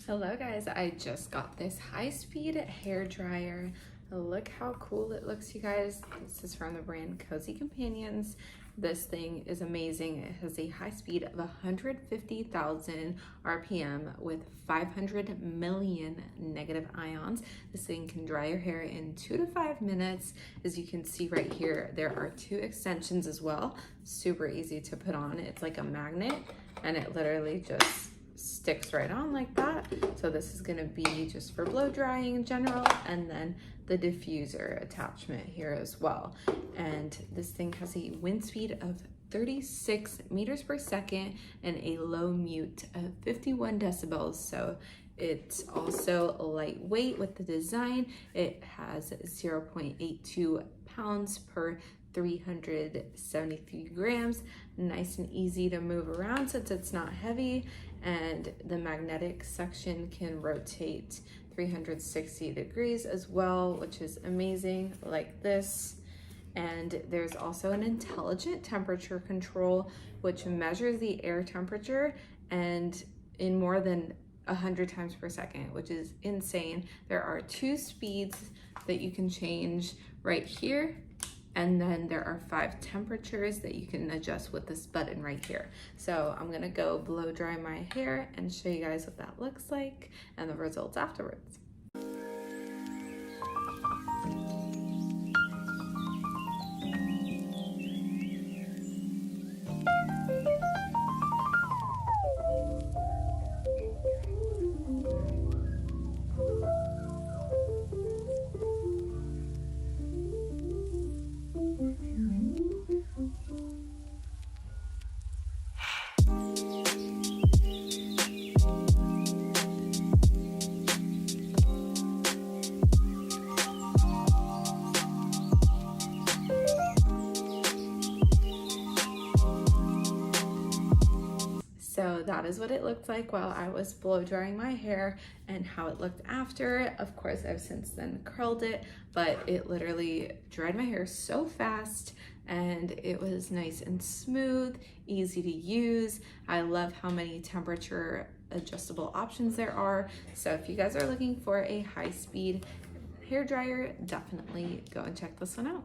Hello guys, I just got this high-speed hair dryer. Look how cool it looks, you guys. This is from the brand Cozy Companions. This thing is amazing. It has a high speed of 150,000 RPM with 500 million negative ions. This thing can dry your hair in 2 to 5 minutes. As you can see right here, there are 2 extensions as well. Super easy to put on. It's like a magnet and it literally just sticks right on like that. So this is going to be just for blow drying in general, and then the diffuser attachment here as well. And this thing has a wind speed of 36 meters per second and a low mute of 51 decibels. So it's also lightweight with the design. It has 0.82 pounds per 373 grams. Nice and easy to move around since it's not heavy, and the magnetic section can rotate 360 degrees as well, which is amazing, like this. And there's also an intelligent temperature control which measures the air temperature and in more than 100 times per second, which is insane. There are 2 speeds that you can change right here, and then there are 5 temperatures that you can adjust with this button right here. So I'm gonna go blow dry my hair and show you guys what that looks like and the results afterwards. So that is what it looked like while I was blow drying my hair and how it looked after. Of course, I've since then curled it, but it literally dried my hair so fast and it was nice and smooth, easy to use. I love how many temperature adjustable options there are. So if you guys are looking for a high-speed hair dryer, definitely go and check this one out.